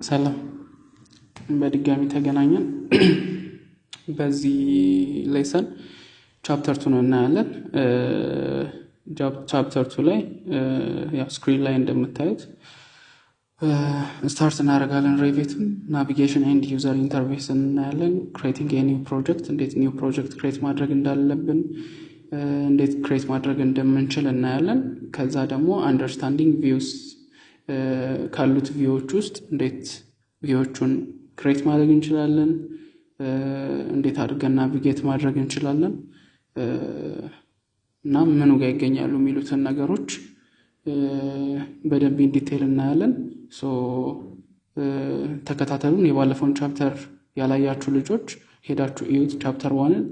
ሰላም በድጋሚ ተገናኘን። በዚህ ሌሰን ቻፕተር 2 ነው እናያለን። ቻፕተር 2 ላይ ያው ስክሪን ላይ እንደምታዩት ስታርት እናደርጋለን። ሬቪትን ናቪጌሽን ኤንድ ዩዘር ኢንተርፌስ እናያለን። ክሬቲንግ ኤ ኒው ፕሮጀክት፣ እንዴት ኒው ፕሮጀክት ክሬት ማድረግ እንዳለብን፣ እንዴት ክሬት ማድረግ እንደምንችል እናያለን። ከዛ ደግሞ አንደርስታንዲንግ ቪውስ ካሉት ቪዎች ውስጥ እንዴት ቪዎቹን ክሬት ማድረግ እንችላለን፣ እንዴት አድርገን ናቪጌት ማድረግ እንችላለን እና ምኑ ጋር ይገኛሉ የሚሉትን ነገሮች በደንብ ዲቴል እናያለን። ተከታተሉን። የባለፈውን ቻፕተር ያላያችሁ ልጆች ሄዳችሁ እዩት ቻፕተር 1።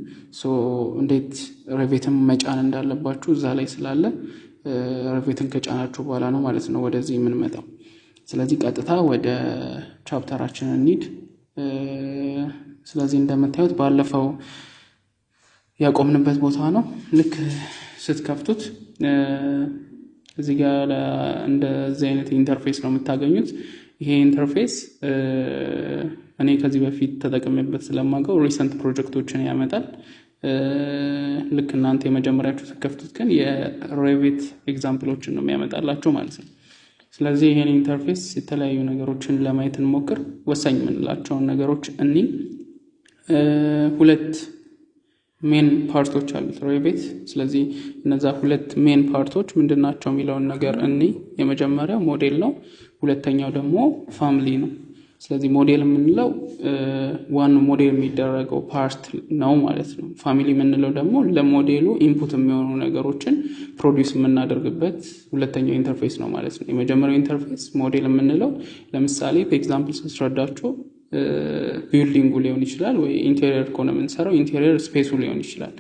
እንዴት ሬቪትን መጫን እንዳለባችሁ እዛ ላይ ስላለ ሬቪትን ከጫናችሁ በኋላ ነው ማለት ነው ወደዚህ የምንመጣው። ስለዚህ ቀጥታ ወደ ቻፕተራችን እንሂድ። ስለዚህ እንደምታዩት ባለፈው ያቆምንበት ቦታ ነው። ልክ ስትከፍቱት እዚህ ጋር እንደዚህ አይነት ኢንተርፌስ ነው የምታገኙት። ይሄ ኢንተርፌስ እኔ ከዚህ በፊት ተጠቅሜበት ስለማውቀው ሪሰንት ፕሮጀክቶችን ያመጣል። ልክ እናንተ የመጀመሪያችሁ ስትከፍቱት ግን የሬቪት ኤግዛምፕሎችን ነው የሚያመጣላችሁ ማለት ነው። ስለዚህ ይሄን ኢንተርፌስ የተለያዩ ነገሮችን ለማየት እንሞክር። ወሳኝ የምንላቸውን ነገሮች ሁለት ሜን ፓርቶች አሉት ሬቪት። ስለዚህ እነዛ ሁለት ሜን ፓርቶች ምንድናቸው የሚለውን ነገር የመጀመሪያው ሞዴል ነው፣ ሁለተኛው ደግሞ ፋሚሊ ነው። ስለዚህ ሞዴል የምንለው ዋናው ሞዴል የሚደረገው ፓርት ነው ማለት ነው። ፋሚሊ የምንለው ደግሞ ለሞዴሉ ኢንፑት የሚሆኑ ነገሮችን ፕሮዲዩስ የምናደርግበት ሁለተኛው ኢንተርፌስ ነው ማለት ነው። የመጀመሪያው ኢንተርፌስ ሞዴል የምንለው ለምሳሌ በኤግዛምፕል ስንረዳቸው ቢልዲንጉ ሊሆን ይችላል፣ ወይ ኢንቴሪየር ከሆነ የምንሰራው ኢንቴሪየር ስፔሱ ሊሆን ይችላል።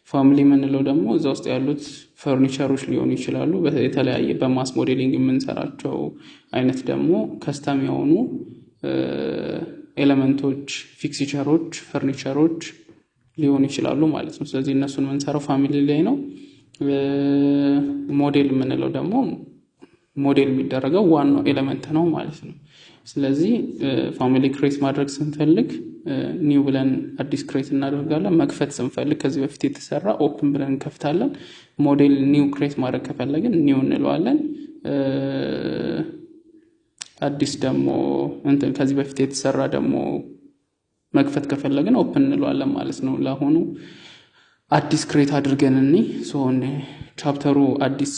ፋሚሊ የምንለው ደግሞ እዛ ውስጥ ያሉት ፈርኒቸሮች ሊሆኑ ይችላሉ። የተለያየ በማስ ሞዴሊንግ የምንሰራቸው አይነት ደግሞ ከስተም የሆኑ ኤሌመንቶች፣ ፊክስቸሮች፣ ፈርኒቸሮች ሊሆኑ ይችላሉ ማለት ነው። ስለዚህ እነሱን የምንሰራው ፋሚሊ ላይ ነው። ሞዴል የምንለው ደግሞ ሞዴል የሚደረገው ዋናው ኤሌመንት ነው ማለት ነው። ስለዚህ ፋሚሊ ክሬት ማድረግ ስንፈልግ ኒው ብለን አዲስ ክሬት እናደርጋለን። መክፈት ስንፈልግ ከዚህ በፊት የተሰራ ኦፕን ብለን እንከፍታለን። ሞዴል ኒው ክሬት ማድረግ ከፈለግን ኒው እንለዋለን። አዲስ ደግሞ ከዚህ በፊት የተሰራ ደግሞ መክፈት ከፈለግን ኦፕን እንለዋለን ማለት ነው። ለአሁኑ አዲስ ክሬት አድርገን ቻፕተሩ አዲስ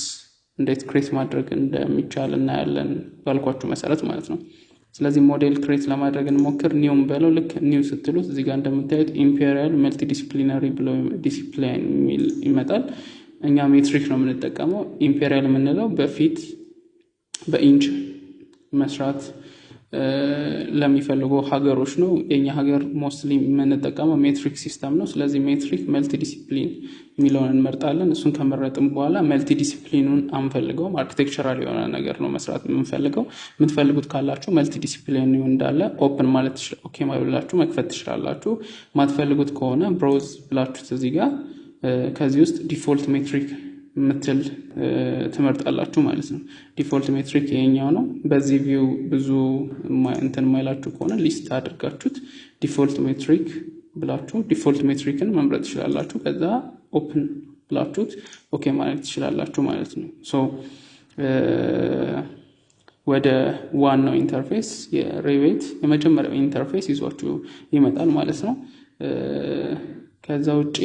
እንዴት ክሬት ማድረግ እንደሚቻል እናያለን ባልኳችሁ መሰረት ማለት ነው። ስለዚህ ሞዴል ክሬት ለማድረግ እንሞክር። ኒውም በለው ልክ ኒው ስትሉት እዚህ ጋር እንደምታዩት ኢምፔሪያል መልቲ ዲሲፕሊናሪ ብለው ዲሲፕሊን የሚል ይመጣል። እኛ ሜትሪክ ነው የምንጠቀመው። ኢምፔሪያል የምንለው በፊት በኢንች መስራት ለሚፈልጉ ሀገሮች ነው። የኛ ሀገር ሞስትሊ የምንጠቀመው ሜትሪክ ሲስተም ነው። ስለዚህ ሜትሪክ መልቲ ዲሲፕሊን የሚለውን እንመርጣለን። እሱን ከመረጥን በኋላ መልቲ ዲሲፕሊኑን አንፈልገውም፣ አርኪቴክቸራል የሆነ ነገር ነው መስራት የምንፈልገው። የምትፈልጉት ካላችሁ መልቲ ዲሲፕሊን እንዳለ ኦፕን ማለት ትችላላችሁ፣ ኦኬ ብላችሁ መክፈት ትችላላችሁ። ማትፈልጉት ከሆነ ብሮዝ ብላችሁት እዚህ ጋር ከዚህ ውስጥ ዲፎልት ሜትሪክ ምትል ትመርጣላችሁ ማለት ነው። ዲፎልት ሜትሪክ ይሄኛው ነው። በዚህ ቪው ብዙ ማይላችሁ ከሆነ ሊስት አድርጋችሁት ዲፎልት ሜትሪክ ብላችሁ ዲፎልት ሜትሪክን መምረጥ ትችላላችሁ። ከዛ ኦፕን ብላችሁት ኦኬ ማለት ትችላላችሁ ማለት ነው። ወደ ዋናው ኢንተርፌስ የሬቪት የመጀመሪያው ኢንተርፌስ ይዟችሁ ይመጣል ማለት ነው። ከዛ ውጪ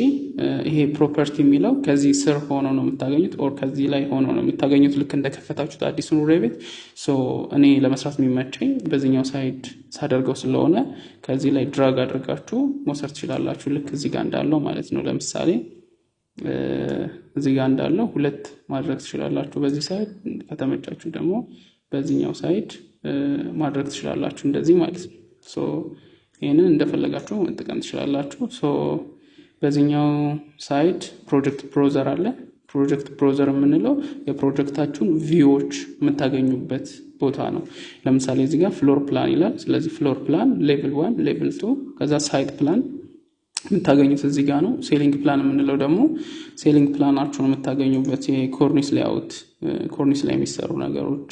ይሄ ፕሮፐርቲ የሚለው ከዚህ ስር ሆኖ ነው የምታገኙት፣ ኦር ከዚህ ላይ ሆኖ ነው የምታገኙት ልክ እንደከፈታችሁት አዲሱን ሬቪት። እኔ ለመስራት የሚመቸኝ በዚህኛው ሳይድ ሳደርገው ስለሆነ ከዚህ ላይ ድራግ አድርጋችሁ መውሰድ ትችላላችሁ፣ ልክ እዚህ ጋር እንዳለው ማለት ነው። ለምሳሌ እዚህ ጋር እንዳለው ሁለት ማድረግ ትችላላችሁ በዚህ ሳይድ። ከተመቻችሁ ደግሞ በዚህኛው ሳይድ ማድረግ ትችላላችሁ እንደዚህ ማለት ነው። ይሄንን እንደፈለጋችሁ መጠቀም ትችላላችሁ። በዚህኛው ሳይድ ፕሮጀክት ብሮዘር አለ። ፕሮጀክት ብሮዘር የምንለው የፕሮጀክታችሁን ቪዎች የምታገኙበት ቦታ ነው። ለምሳሌ እዚህ ጋር ፍሎር ፕላን ይላል። ስለዚህ ፍሎር ፕላን ሌቭል 1 ሌቭል 2 ከዛ ሳይት ፕላን የምታገኙት እዚህ ጋር ነው። ሴሊንግ ፕላን የምንለው ደግሞ ሴሊንግ ፕላናችሁን የምታገኙበት የኮርኒስ ሌአውት፣ ኮርኒስ ላይ የሚሰሩ ነገሮች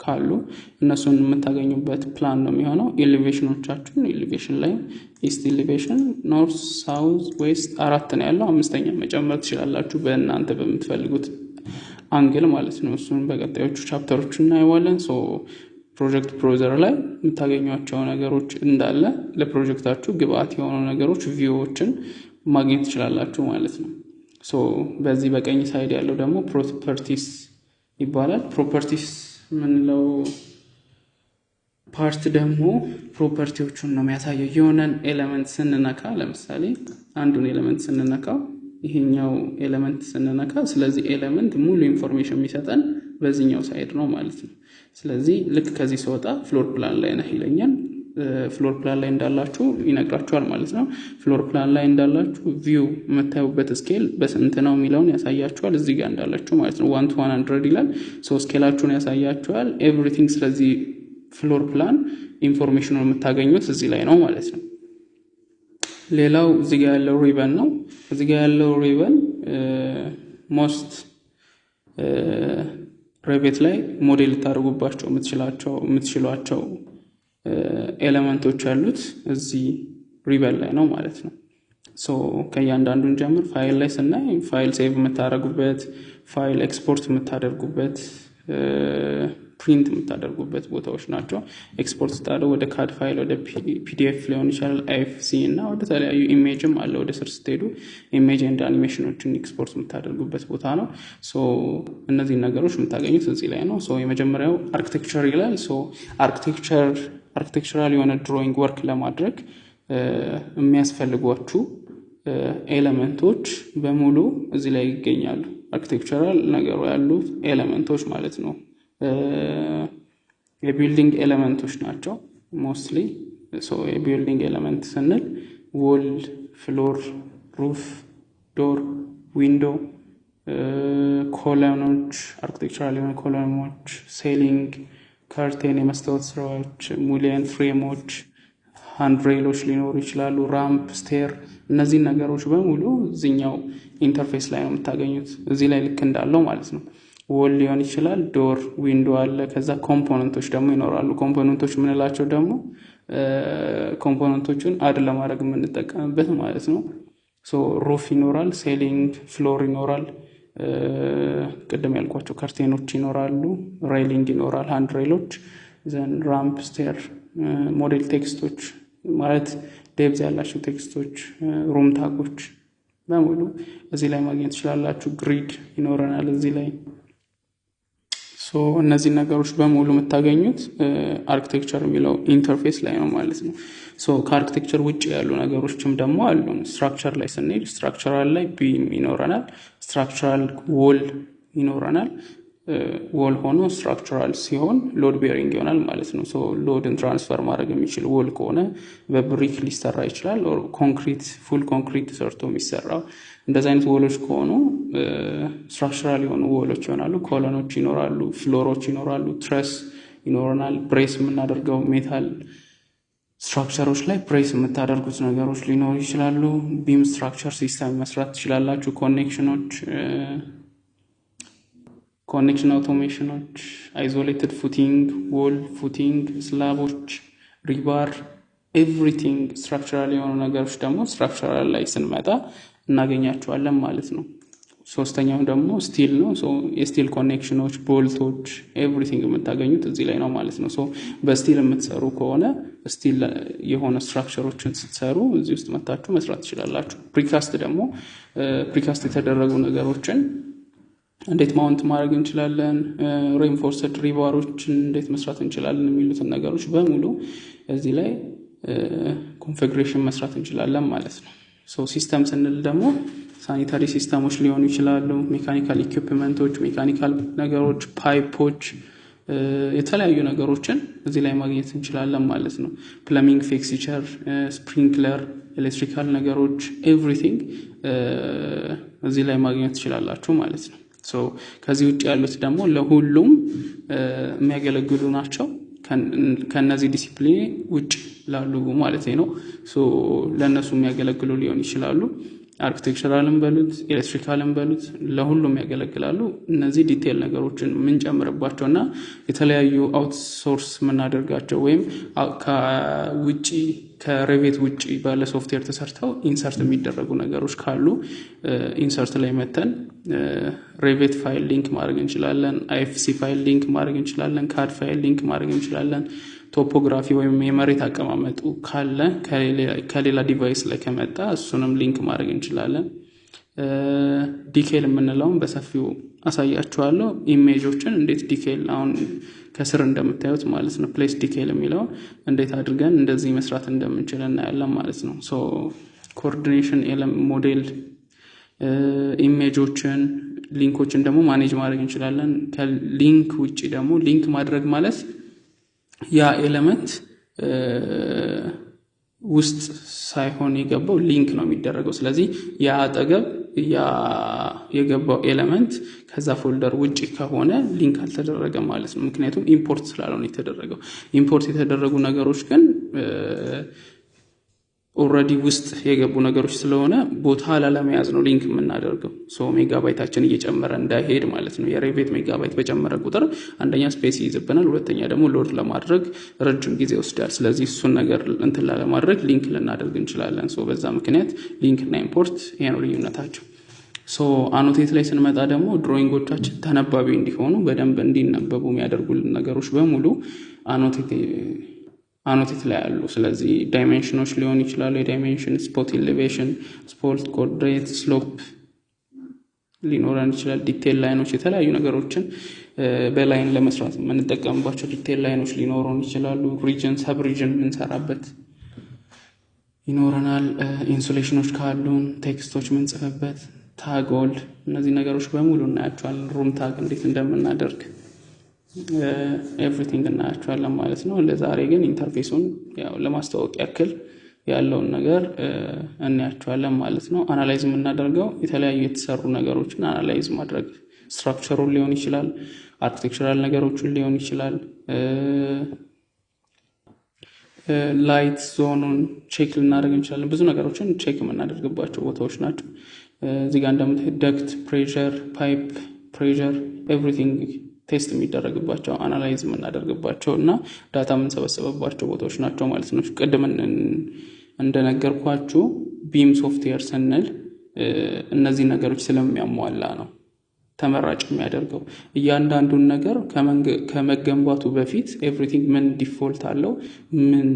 ካሉ እነሱን የምታገኙበት ፕላን ነው የሚሆነው። ኤሌቬሽኖቻችሁን ኤሌቬሽን ላይ ኢስት ኤሌቬሽን፣ ኖርዝ፣ ሳውዝ፣ ዌስት አራት ነው ያለው። አምስተኛ መጨመር ትችላላችሁ በእናንተ በምትፈልጉት አንግል ማለት ነው። እሱን በቀጣዮቹ ቻፕተሮች እናየዋለን። ሶ ፕሮጀክት ብሮዘር ላይ የምታገኟቸው ነገሮች እንዳለ ለፕሮጀክታችሁ ግብአት የሆኑ ነገሮች ቪውዎችን ማግኘት ትችላላችሁ ማለት ነው። ሶ በዚህ በቀኝ ሳይድ ያለው ደግሞ ፕሮፐርቲስ ይባላል። ፕሮፐርቲስ ምንለው ፓርት ደግሞ ፕሮፐርቲዎቹን ነው የሚያሳየው። የሆነን ኤሌመንት ስንነካ ለምሳሌ አንዱን ኤሌመንት ስንነካው ይሄኛው ኤሌመንት ስንነካ ስለዚህ ኤሌመንት ሙሉ ኢንፎርሜሽን የሚሰጠን በዚህኛው ሳይድ ነው ማለት ነው። ስለዚህ ልክ ከዚህ ሲወጣ ፍሎር ፕላን ላይ ነህ ይለኛል። ፍሎር ፕላን ላይ እንዳላችሁ ይነግራችኋል ማለት ነው። ፍሎር ፕላን ላይ እንዳላችሁ ቪው የምታዩበት ስኬል በስንት ነው የሚለውን ያሳያችኋል። እዚህ ጋር እንዳላችሁ ማለት ነው 1 to 100 ይላል። ሶ ስኬላችሁን ያሳያችኋል ኤቭሪቲንግ። ስለዚህ ፍሎር ፕላን ኢንፎርሜሽኑን የምታገኙት እዚህ ላይ ነው ማለት ነው። ሌላው እዚህ ጋር ያለው ሪበን ነው። እዚህ ጋር ያለው ሪበን ሞስት ሬቬት ላይ ሞዴል ታደርጉባቸው የምትችሏቸው ኤሌመንቶች ያሉት እዚህ ሪበን ላይ ነው ማለት ነው። ሶ ከእያንዳንዱን ጀምር ፋይል ላይ ስናይ ፋይል ሴቭ የምታደርጉበት፣ ፋይል ኤክስፖርት የምታደርጉበት፣ ፕሪንት የምታደርጉበት ቦታዎች ናቸው። ኤክስፖርት ስታደርጉ ወደ ካድ ፋይል ወደ ፒዲኤፍ ሊሆን ይችላል፣ አይኤፍሲ እና ወደ ተለያዩ ኢሜጅም አለ። ወደ ስር ስትሄዱ ኢሜጅ ኤንድ አኒሜሽኖችን ኤክስፖርት የምታደርጉበት ቦታ ነው። ሶ እነዚህ ነገሮች የምታገኙት እዚህ ላይ ነው። ሶ የመጀመሪያው አርኪቴክቸር ይላል። ሶ አርኪቴክቸራል የሆነ ድሮይንግ ወርክ ለማድረግ የሚያስፈልጓችሁ ኤሌመንቶች በሙሉ እዚህ ላይ ይገኛሉ። አርኪቴክቸራል ነገሩ ያሉት ኤሌመንቶች ማለት ነው የቢልዲንግ ኤሌመንቶች ናቸው ሞስትሊ። ሶ የቢልዲንግ ኤሌመንት ስንል ዎል፣ ፍሎር፣ ሩፍ፣ ዶር፣ ዊንዶ፣ ኮለኖች፣ አርኪቴክቸራል የሆነ ኮለኖች፣ ሴሊንግ፣ ከርቴን፣ የመስታወት ስራዎች፣ ሙሊየን ፍሬሞች፣ ሃንድሬሎች ሊኖሩ ይችላሉ፣ ራምፕ፣ ስቴር። እነዚህ ነገሮች በሙሉ እዚህኛው ኢንተርፌስ ላይ ነው የምታገኙት። እዚህ ላይ ልክ እንዳለው ማለት ነው። ዎል ሊሆን ይችላል፣ ዶር፣ ዊንዶ አለ። ከዛ ኮምፖነንቶች ደግሞ ይኖራሉ። ኮምፖነንቶች የምንላቸው ደግሞ ኮምፖነንቶቹን አድ ለማድረግ የምንጠቀምበት ማለት ነው። ሶ ሩፍ ይኖራል፣ ሴሊንግ፣ ፍሎር ይኖራል፣ ቅድም ያልኳቸው ከርቴኖች ይኖራሉ፣ ሬሊንግ ይኖራል፣ ሃንድሬሎች፣ ዘን ራምፕ፣ ስቴር፣ ሞዴል ቴክስቶች ማለት ዴብዝ ያላቸው ቴክስቶች፣ ሩም ታጎች በሙሉ እዚህ ላይ ማግኘት ትችላላችሁ። ግሪድ ይኖረናል እዚህ ላይ። ሶ እነዚህ ነገሮች በሙሉ የምታገኙት አርኪቴክቸር የሚለው ኢንተርፌስ ላይ ነው ማለት ነው። ሶ ከአርኪቴክቸር ውጭ ያሉ ነገሮችም ደግሞ አሉ። ስትራክቸር ላይ ስንሄድ ስትራክቸራል ላይ ቢም ይኖረናል፣ ስትራክቸራል ዎል ይኖረናል። ዎል ሆኖ ስትራክቸራል ሲሆን ሎድ ቤሪንግ ይሆናል ማለት ነው። ሶ ሎድን ትራንስፈር ማድረግ የሚችል ዎል ከሆነ በብሪክ ሊሰራ ይችላል። ኮንክሪት ፉል ኮንክሪት ሰርቶ የሚሰራው እንደዚህ አይነት ዎሎች ከሆኑ ስትራክቸራል የሆኑ ዎሎች ይሆናሉ። ኮሎኖች ይኖራሉ፣ ፍሎሮች ይኖራሉ፣ ትረስ ይኖረናል። ብሬስ የምናደርገው ሜታል ስትራክቸሮች ላይ ብሬስ የምታደርጉት ነገሮች ሊኖሩ ይችላሉ። ቢም ስትራክቸር ሲስተም መስራት ትችላላችሁ። ኮኔክሽን አውቶሜሽኖች፣ አይዞሌትድ ፉቲንግ፣ ዎል ፉቲንግ፣ ስላቦች፣ ሪባር፣ ኤቭሪቲንግ ስትራክቸራል የሆኑ ነገሮች ደግሞ ስትራክቸራል ላይ ስንመጣ እናገኛቸዋለን ማለት ነው። ሶስተኛው ደግሞ ስቲል ነው። ሶ የስቲል ኮኔክሽኖች፣ ቦልቶች፣ ኤቭሪቲንግ የምታገኙት እዚህ ላይ ነው ማለት ነው። ሶ በስቲል የምትሰሩ ከሆነ ስቲል የሆነ ስትራክቸሮችን ስትሰሩ እዚህ ውስጥ መታችሁ መስራት ትችላላችሁ። ፕሪካስት ደግሞ ፕሪካስት የተደረጉ ነገሮችን እንዴት ማውንት ማድረግ እንችላለን፣ ሬንፎርስድ ሪባሮችን እንዴት መስራት እንችላለን የሚሉትን ነገሮች በሙሉ እዚህ ላይ ኮንፊግሬሽን መስራት እንችላለን ማለት ነው። ሶ ሲስተም ስንል ደግሞ ሳኒታሪ ሲስተሞች ሊሆኑ ይችላሉ፣ ሜካኒካል ኢኩዊፕመንቶች፣ ሜካኒካል ነገሮች፣ ፓይፖች፣ የተለያዩ ነገሮችን እዚህ ላይ ማግኘት እንችላለን ማለት ነው። ፕለሚንግ ፊክስቸር፣ ስፕሪንክለር፣ ኤሌክትሪካል ነገሮች ኤቭሪቲንግ እዚህ ላይ ማግኘት ትችላላችሁ ማለት ነው። ሶ ከዚህ ውጭ ያሉት ደግሞ ለሁሉም የሚያገለግሉ ናቸው። ከነዚህ ዲሲፕሊን ውጭ ላሉ ማለት ነው። ሶ ለነሱ የሚያገለግሉ ሊሆን ይችላሉ። አርኪቴክቸራልም በሉት ኤሌክትሪካልም በሉት ለሁሉም ያገለግላሉ። እነዚህ ዲቴል ነገሮችን የምንጨምርባቸውና የተለያዩ አውትሶርስ የምናደርጋቸው ወይም ከውጪ ከሬቬት ውጪ ባለ ሶፍትዌር ተሰርተው ኢንሰርት የሚደረጉ ነገሮች ካሉ ኢንሰርት ላይ መተን ሬቬት ፋይል ሊንክ ማድረግ እንችላለን፣ አይኤፍሲ ፋይል ሊንክ ማድረግ እንችላለን፣ ካድ ፋይል ሊንክ ማድረግ እንችላለን። ቶፖግራፊ ወይም የመሬት አቀማመጡ ካለ ከሌላ ዲቫይስ ላይ ከመጣ እሱንም ሊንክ ማድረግ እንችላለን። ዲቴል የምንለውን በሰፊው አሳያችኋለሁ። ኢሜጆችን እንዴት ዲቴል አሁን ከስር እንደምታዩት ማለት ነው ፕሌስ ዲቴል የሚለው እንዴት አድርገን እንደዚህ መስራት እንደምንችል እናያለን ማለት ነው። ሶ ኮኦርዲኔሽን ሞዴል ኢሜጆችን ሊንኮችን ደግሞ ማኔጅ ማድረግ እንችላለን። ከሊንክ ውጪ ደግሞ ሊንክ ማድረግ ማለት ያ ኤሌመንት ውስጥ ሳይሆን የገባው ሊንክ ነው የሚደረገው። ስለዚህ ያ አጠገብ ያ የገባው ኤሌመንት ከዛ ፎልደር ውጪ ከሆነ ሊንክ አልተደረገም ማለት ነው። ምክንያቱም ኢምፖርት ስላልሆነ የተደረገው። ኢምፖርት የተደረጉ ነገሮች ግን ኦልሬዲ ውስጥ የገቡ ነገሮች ስለሆነ ቦታ ላለመያዝ ነው ሊንክ የምናደርገው። ሶ ሜጋባይታችን እየጨመረ እንዳይሄድ ማለት ነው። የሬቬት ሜጋባይት በጨመረ ቁጥር አንደኛ ስፔስ ይይዝብናል፣ ሁለተኛ ደግሞ ሎድ ለማድረግ ረጅም ጊዜ ይወስዳል። ስለዚህ እሱን ነገር እንትን ለማድረግ ሊንክ ልናደርግ እንችላለን። ሶ በዛ ምክንያት ሊንክ እና ኢምፖርት ይሄ ነው ልዩነታቸው። ሶ አኖቴት ላይ ስንመጣ ደግሞ ድሮይንጎቻችን ተነባቢ እንዲሆኑ በደንብ እንዲነበቡ የሚያደርጉልን ነገሮች በሙሉ አኖቴት ላይ አሉ። ስለዚህ ዳይሜንሽኖች ሊሆን ይችላሉ። የዳይሜንሽን ስፖት ኤሌቬሽን፣ ስፖት ኮኦርዲኔት፣ ስሎፕ ሊኖረን ይችላል። ዲቴል ላይኖች የተለያዩ ነገሮችን በላይን ለመስራት የምንጠቀምባቸው ዲቴል ላይኖች ሊኖሩን ይችላሉ። ሪጅን ሰብ ሪጅን የምንሰራበት ይኖረናል። ኢንሱሌሽኖች ካሉን ቴክስቶች የምንጽፍበት ታጎል፣ እነዚህ ነገሮች በሙሉ እናያቸዋለን። ሩም ታግ እንዴት እንደምናደርግ ኤቭሪቲንግ እናያቸዋለን ማለት ነው። ለዛሬ ግን ኢንተርፌሱን ያው ለማስተዋወቅ ያክል ያለውን ነገር እናያቸዋለን ማለት ነው። አናላይዝ የምናደርገው የተለያዩ የተሰሩ ነገሮችን አናላይዝ ማድረግ ስትራክቸሩን ሊሆን ይችላል፣ አርኪቴክቸራል ነገሮችን ሊሆን ይችላል፣ ላይት ዞኑን ቼክ ልናደርግ እንችላለን። ብዙ ነገሮችን ቼክ የምናደርግባቸው ቦታዎች ናቸው። እዚህ ጋር እንደምታዩት ዳክት፣ ፕሬሸር፣ ፓይፕ ፕሬሸር ኤቭሪቲንግ ቴስት የሚደረግባቸው አናላይዝ የምናደርግባቸው እና ዳታ የምንሰበሰበባቸው ቦታዎች ናቸው ማለት ነው። ቅድም እንደነገርኳችሁ ቢም ሶፍትዌር ስንል እነዚህ ነገሮች ስለሚያሟላ ነው ተመራጭ የሚያደርገው። እያንዳንዱን ነገር ከመገንባቱ በፊት ኤቭሪቲንግ ምን ዲፎልት አለው፣ ምን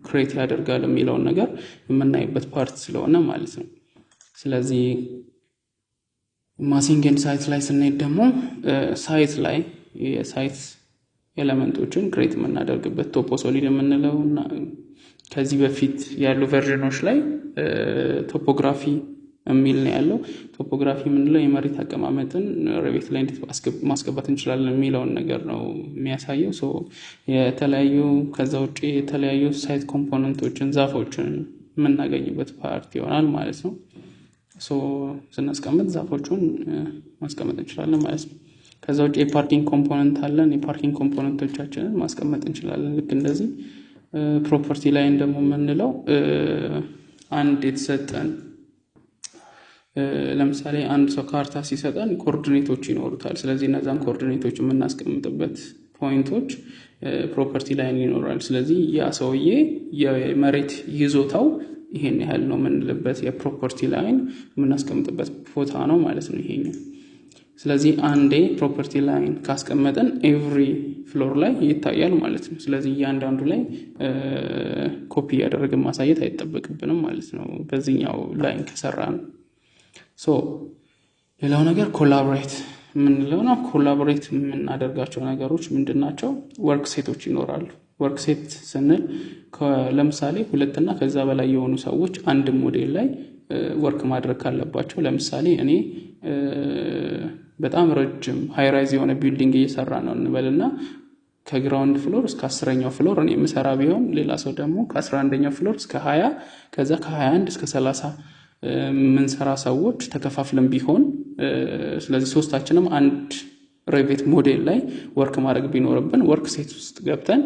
ክሬት ያደርጋል የሚለውን ነገር የምናይበት ፓርት ስለሆነ ማለት ነው። ስለዚህ ማሲንግ ኤንድ ሳይት ላይ ስንሄድ ደግሞ ሳይት ላይ የሳይት ኤሌመንቶችን ክሬት የምናደርግበት ቶፖሶሊድ የምንለው እና ከዚህ በፊት ያሉ ቨርዥኖች ላይ ቶፖግራፊ የሚል ነው ያለው። ቶፖግራፊ የምንለው የመሬት አቀማመጥን ሬቬት ላይ እንዴት ማስገባት እንችላለን የሚለውን ነገር ነው የሚያሳየው። ሶ የተለያዩ ከዛ ውጪ የተለያዩ ሳይት ኮምፖነንቶችን ዛፎችን የምናገኝበት ፓርት ይሆናል ማለት ነው። ሶ ስናስቀምጥ ዛፎቹን ማስቀመጥ እንችላለን ማለት ነው። ከዛ ውጪ የፓርኪንግ ኮምፖነንት አለን። የፓርኪንግ ኮምፖነንቶቻችንን ማስቀመጥ እንችላለን ልክ እንደዚህ። ፕሮፐርቲ ላይ ደግሞ የምንለው አንድ የተሰጠን ለምሳሌ አንድ ሰው ካርታ ሲሰጠን ኮኦርዲኔቶች ይኖሩታል። ስለዚህ እነዛን ኮኦርዲኔቶች የምናስቀምጥበት ፖይንቶች ፕሮፐርቲ ላይ ይኖራል። ስለዚህ ያ ሰውዬ የመሬት ይዞታው ይሄን ያህል ነው የምንልበት የፕሮፐርቲ ላይን የምናስቀምጥበት ቦታ ነው ማለት ነው ይሄኛው። ስለዚህ አንዴ ፕሮፐርቲ ላይን ካስቀመጠን ኤቭሪ ፍሎር ላይ ይታያል ማለት ነው። ስለዚህ እያንዳንዱ ላይ ኮፒ ያደረግን ማሳየት አይጠበቅብንም ማለት ነው በዚህኛው ላይን ከሰራን። ሶ ሌላው ነገር ኮላቦሬት የምንለው ነው። ኮላቦሬት የምናደርጋቸው ነገሮች ምንድናቸው? ወርክ ሴቶች ይኖራሉ። ወርክ ሴት ስንል ለምሳሌ ሁለትና ከዛ በላይ የሆኑ ሰዎች አንድ ሞዴል ላይ ወርክ ማድረግ ካለባቸው፣ ለምሳሌ እኔ በጣም ረጅም ሃይራይዝ የሆነ ቢልዲንግ እየሰራ ነው እንበልና ከግራውንድ ፍሎር እስከ 10ኛው ፍሎር እኔ የምሰራ ቢሆን ሌላ ሰው ደግሞ ከ11ኛው ፍሎር እስከ 20 ከዛ ከ21 እስከ 30 ምንሰራ ሰዎች ተከፋፍለን ቢሆን ስለዚህ ሶስታችንም አንድ ሬቬት ሞዴል ላይ ወርክ ማድረግ ቢኖርብን ወርክ ሴት ውስጥ ገብተን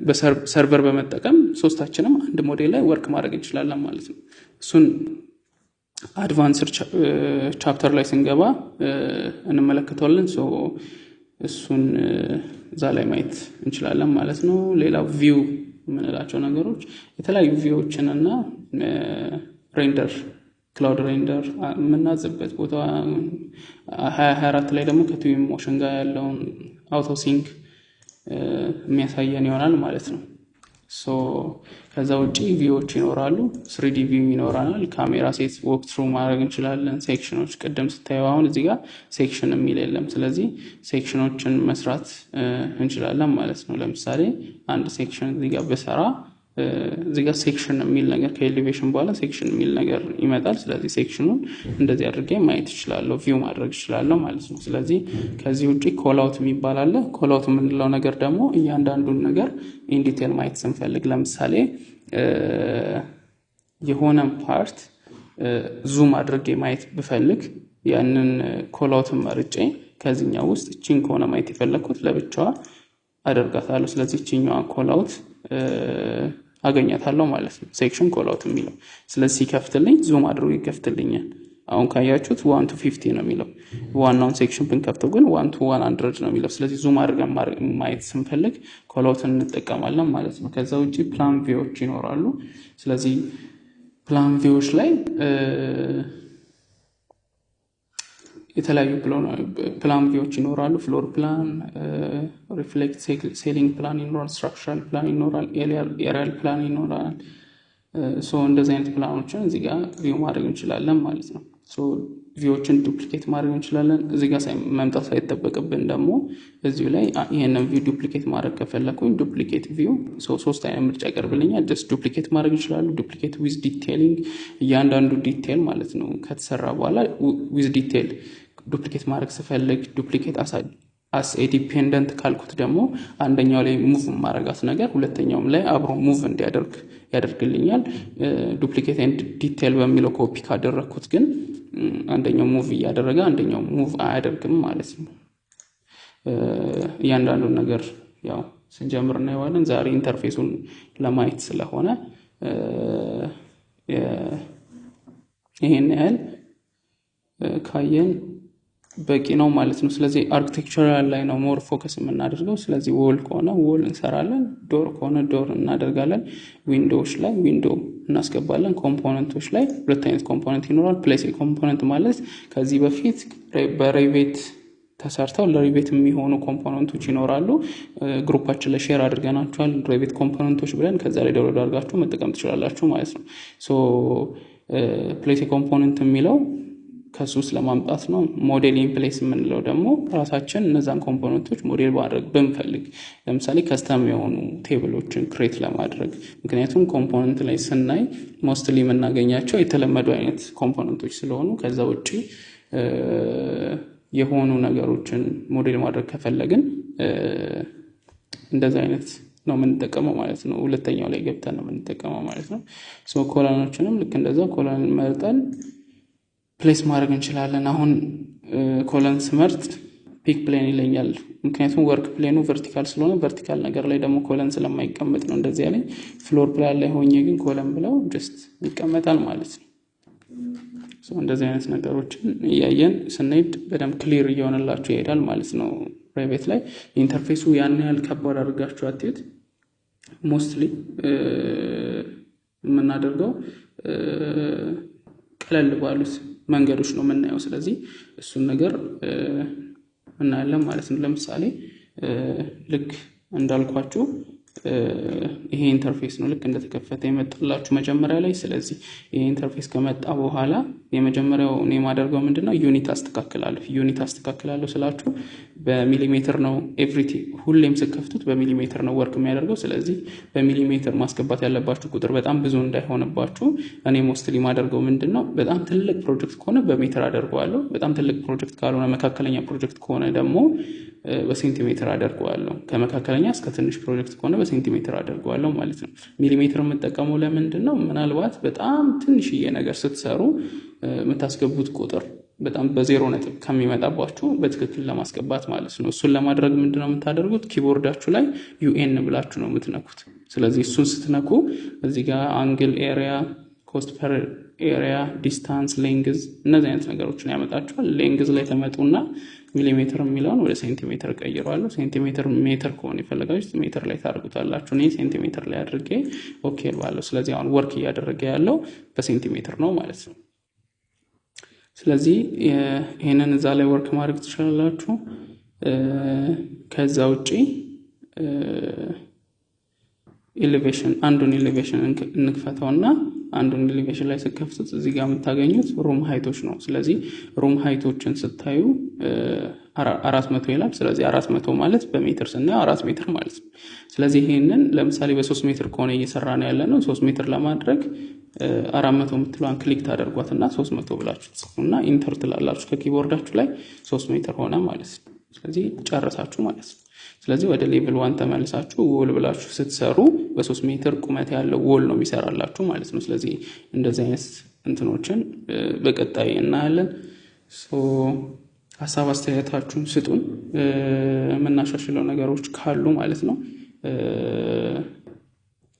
በሰርቨር በመጠቀም ሶስታችንም አንድ ሞዴል ላይ ወርክ ማድረግ እንችላለን ማለት ነው። እሱን አድቫንስድ ቻፕተር ላይ ስንገባ እንመለከታለን። ሶ እሱን እዛ ላይ ማየት እንችላለን ማለት ነው። ሌላው ቪው የምንላቸው ነገሮች የተለያዩ ቪዎችን እና ሬንደር ክላውድ ሬንደር የምናዝበት ቦታ 2024 ላይ ደግሞ ከትዊን ሞሽን ጋር ያለውን አውቶ ሲንክ የሚያሳየን ይሆናል ማለት ነው። ሶ ከዛ ውጪ ቪዎች ይኖራሉ፣ 3D ቪው ይኖራል። ካሜራ ሴት ወክ ትሩ ማድረግ እንችላለን። ሴክሽኖች ቅድም ስታየው አሁን እዚህ ጋር ሴክሽን የሚል የለም። ስለዚህ ሴክሽኖችን መስራት እንችላለን ማለት ነው። ለምሳሌ አንድ ሴክሽን እዚህ ጋር በሰራ እዚህ ጋር ሴክሽን የሚል ነገር ከኤሊቬሽን በኋላ ሴክሽን የሚል ነገር ይመጣል። ስለዚህ ሴክሽኑን እንደዚህ አድርጌ ማየት እችላለሁ፣ ቪው ማድረግ እችላለሁ ማለት ነው። ስለዚህ ከዚህ ውጪ ኮል አውት የሚባል አለ። ኮል አውት የምንለው ነገር ደግሞ እያንዳንዱን ነገር ኢን ዲቴል ማየት ስንፈልግ ለምሳሌ የሆነ ፓርት ዙም አድርጌ ማየት ብፈልግ ያንን ኮል አውትን መርጬ ከዚህኛው ውስጥ እቺን ከሆነ ማየት የፈለኩት ለብቻዋ አደርጋታለሁ። ስለዚህ እቺኛዋ ኮል አውት አገኛታለሁ ማለት ነው፣ ሴክሽን ኮል አውት የሚለው። ስለዚህ ሲከፍትልኝ ዙም አድርጎ ይከፍትልኛል። አሁን ካያችሁት 1 to 50 ነው የሚለው። ዋናውን ሴክሽን ብንከፍተው ግን 1 to 100 ነው የሚለው። ስለዚህ ዙም አድርገን ማየት ስንፈልግ ኮል አውትን እንጠቀማለን ማለት ነው። ከዛ ውጪ ፕላን ቪዎች ይኖራሉ። ስለዚህ ፕላን ቪዎች ላይ የተለያዩ ፕላን ቪዎች ይኖራሉ። ፍሎር ፕላን፣ ሪፍሌክት ሴሊንግ ፕላን ይኖራል፣ ስትራክቸራል ፕላን ይኖራል፣ ኤሪያል ፕላን ይኖራል። ሶ እንደዚህ አይነት ፕላኖችን እዚህ ጋር ቪው ማድረግ እንችላለን ማለት ነው። ሶ ቪዎችን ዱፕሊኬት ማድረግ እንችላለን። እዚህ ጋር መምጣት ሳይጠበቅብን ደግሞ እዚሁ ላይ ይሄንን ቪው ዱፕሊኬት ማድረግ ከፈለኩኝ ዱፕሊኬት ቪው ሶስት አይነት ምርጫ ያቀርብልኛል። ጀስት ዱፕሊኬት ማድረግ ይችላሉ። ዱፕሊኬት ዊዝ ዲቴይሊንግ እያንዳንዱ ዲቴይል ማለት ነው ከተሰራ በኋላ ዊዝ ዲቴይል ዱፕሊኬት ማድረግ ስፈልግ ዱፕሊኬት አስ ኤ ዲፔንደንት ካልኩት ደግሞ አንደኛው ላይ ሙቭ ማድረጋት ነገር ሁለተኛውም ላይ አብሮ ሙቭ እንዲያደርግ ያደርግልኛል። ዱፕሊኬት ኤንድ ዲቴይል በሚለው ኮፒ ካደረኩት ግን አንደኛው ሙቭ እያደረገ አንደኛው ሙቭ አያደርግም ማለት ነው። እያንዳንዱን ነገር ያው ስንጀምር እናየዋለን። ዛሬ ኢንተርፌሱን ለማየት ስለሆነ ይሄን ያህል ካየን በቂ ነው ማለት ነው። ስለዚህ አርኪቴክቸራል ላይ ነው ሞር ፎከስ የምናደርገው። ስለዚህ ዎል ከሆነ ዎል እንሰራለን፣ ዶር ከሆነ ዶር እናደርጋለን፣ ዊንዶዎች ላይ ዊንዶ እናስገባለን። ኮምፖነንቶች ላይ ሁለት አይነት ኮምፖነንት ይኖራል። ፕሌስ ኮምፖነንት ማለት ከዚህ በፊት በሬቬት ተሰርተው ለሬቬት የሚሆኑ ኮምፖነንቶች ይኖራሉ። ግሩፓችን ላይ ሼር አድርገናቸዋል ሬቬት ኮምፖነንቶች ብለን፣ ከዛ ላይ ዳውንሎድ አድርጋችሁ መጠቀም ትችላላችሁ ማለት ነው። ሶ ፕሌስ ኮምፖነንት የሚለው ከሱ ውስጥ ለማምጣት ነው። ሞዴል ኢን ፕሌስ የምንለው ደግሞ ራሳችን እነዛን ኮምፖነንቶች ሞዴል ማድረግ ብንፈልግ ለምሳሌ ከስተም የሆኑ ቴብሎችን ክሬት ለማድረግ፣ ምክንያቱም ኮምፖነንት ላይ ስናይ ሞስትሊ የምናገኛቸው የተለመዱ አይነት ኮምፖነንቶች ስለሆኑ ከዛ ውጪ የሆኑ ነገሮችን ሞዴል ማድረግ ከፈለግን እንደዛ አይነት ነው የምንጠቀመው ማለት ነው። ሁለተኛው ላይ ገብተን ነው የምንጠቀመው ማለት ነው። ሶ ኮለኖችንም ልክ እንደዛ ኮለን መርጠን ፕሌስ ማድረግ እንችላለን። አሁን ኮለን ስመርጥ ፒክ ፕሌን ይለኛል፣ ምክንያቱም ወርክ ፕሌኑ ቨርቲካል ስለሆነ ቨርቲካል ነገር ላይ ደግሞ ኮለን ስለማይቀመጥ ነው እንደዚህ ያለኝ። ፍሎር ፕላን ላይ ሆኜ ግን ኮለን ብለው ጀስት ይቀመጣል ማለት ነው። ሶ እንደዚህ አይነት ነገሮችን እያየን ስንሄድ በደንብ ክሊር እየሆነላችሁ ይሄዳል ማለት ነው። ፕራይቬት ላይ ኢንተርፌሱ ያን ያህል ከባድ አድርጋችሁ አትዩት። ሞስትሊ የምናደርገው ቀለል ባሉት መንገዶች ነው የምናየው። ስለዚህ እሱን ነገር እናያለን ማለት ነው። ለምሳሌ ልክ እንዳልኳችሁ ይሄ ኢንተርፌስ ነው ልክ እንደተከፈተ የመጣላችሁ መጀመሪያ ላይ። ስለዚህ ይሄ ኢንተርፌስ ከመጣ በኋላ የመጀመሪያው እኔ የማደርገው ምንድነው ዩኒት አስተካክላለሁ ስላችሁ በሚሊሜትር ነው ኤቭሪቲንግ። ሁሌም ስከፍቱት በሚሊሜትር ነው ወርክ የሚያደርገው። ስለዚህ በሚሊሜትር ማስገባት ያለባችሁ ቁጥር በጣም ብዙ እንዳይሆንባችሁ እኔ ሞስትሊ ማደርገው ምንድነው በጣም ትልቅ ፕሮጀክት ከሆነ በሜትር አደርገዋለሁ። በጣም ትልቅ ፕሮጀክት ካልሆነ መካከለኛ ፕሮጀክት ከሆነ ደግሞ በሴንቲሜትር አደርገዋለሁ። ከመካከለኛ እስከ ትንሽ ፕሮጀክት ከሆነ በሴንቲሜትር አደርገዋለሁ ማለት ነው። ሚሊሜትር የምጠቀመው ለምንድነው ምናልባት በጣም ትንሽዬ ነገር ስትሰሩ የምታስገቡት ቁጥር በጣም በዜሮ ነጥብ ከሚመጣባችሁ በትክክል ለማስገባት ማለት ነው። እሱን ለማድረግ ምንድነው የምታደርጉት? ኪቦርዳችሁ ላይ ዩኤን ብላችሁ ነው የምትነኩት። ስለዚህ እሱን ስትነኩ እዚህ ጋር አንግል፣ ኤሪያ፣ ኮስት ፐር ኤሪያ፣ ዲስታንስ፣ ሌንግዝ እነዚህ አይነት ነገሮችን ያመጣችኋል። ሌንግዝ ላይ ተመጡና ሚሊሜትር የሚለውን ወደ ሴንቲሜትር ቀይረዋለሁ። ሴንቲሜትር ሜትር ከሆነ የፈለጋችሁት ሜትር ላይ ታደርጉታላችሁ። እኔ ሴንቲሜትር ላይ አድርጌ ኦኬ ባለው። ስለዚህ አሁን ወርክ እያደረገ ያለው በሴንቲሜትር ነው ማለት ነው። ስለዚህ ይሄንን እዛ ላይ ወርክ ማድረግ ትችላላችሁ። ከዛ ውጪ ኤሌቬሽን አንዱን ኤሌቬሽን እንክፈተውና አንዱን ኤሌቬሽን ላይ ስከፍቱት እዚህ ጋር የምታገኙት ሩም ሃይቶች ነው። ስለዚህ ሩም ሃይቶችን ስታዩ 400 ይላል። ስለዚህ 400 ማለት በሜትር ስናየው 4 ሜትር ማለት ነው። ስለዚህ ይሄንን ለምሳሌ በ3 ሜትር ከሆነ እየሰራን ያለነው 3 ሜትር ለማድረግ 400 የምትለዋን ክሊክ ታደርጓትና 300 ብላችሁ ጽፉና ኢንተር ትላላችሁ ከኪቦርዳችሁ ላይ 3 ሜትር ሆነ ማለት ነው። ስለዚህ ጨረሳችሁ ማለት ነው። ስለዚህ ወደ ሌቭል 1 ተመልሳችሁ ወል ብላችሁ ስትሰሩ በ3 ሜትር ቁመት ያለው ወል ነው የሚሰራላችሁ ማለት ነው። ስለዚህ እንደዚህ አይነት እንትኖችን በቀጣይ እናያለን። ሀሳብ አስተያየታችሁን ስጡን፣ የምናሻሽለው ነገሮች ካሉ ማለት ነው።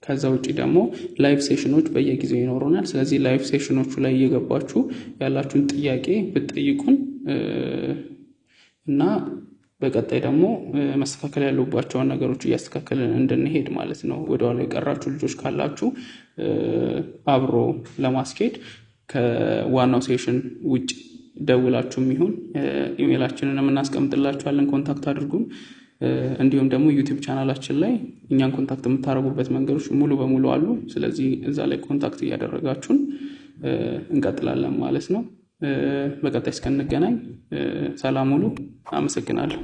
ከዛ ውጪ ደግሞ ላይቭ ሴሽኖች በየጊዜው ይኖሩናል። ስለዚህ ላይቭ ሴሽኖቹ ላይ እየገባችሁ ያላችሁን ጥያቄ ብትጠይቁን እና በቀጣይ ደግሞ መስተካከል ያሉባቸውን ነገሮች እያስተካከልን እንድንሄድ ማለት ነው። ወደኋላ የቀራችሁ ልጆች ካላችሁ አብሮ ለማስኬድ ከዋናው ሴሽን ውጪ ደውላችሁም ይሁን ኢሜይላችንን እናስቀምጥላችኋለን፣ ኮንታክት አድርጉን። እንዲሁም ደግሞ ዩቲዩብ ቻናላችን ላይ እኛን ኮንታክት የምታደርጉበት መንገዶች ሙሉ በሙሉ አሉ። ስለዚህ እዛ ላይ ኮንታክት እያደረጋችሁን እንቀጥላለን ማለት ነው። በቀጣይ እስከንገናኝ ሰላም ሁሉ። አመሰግናለሁ።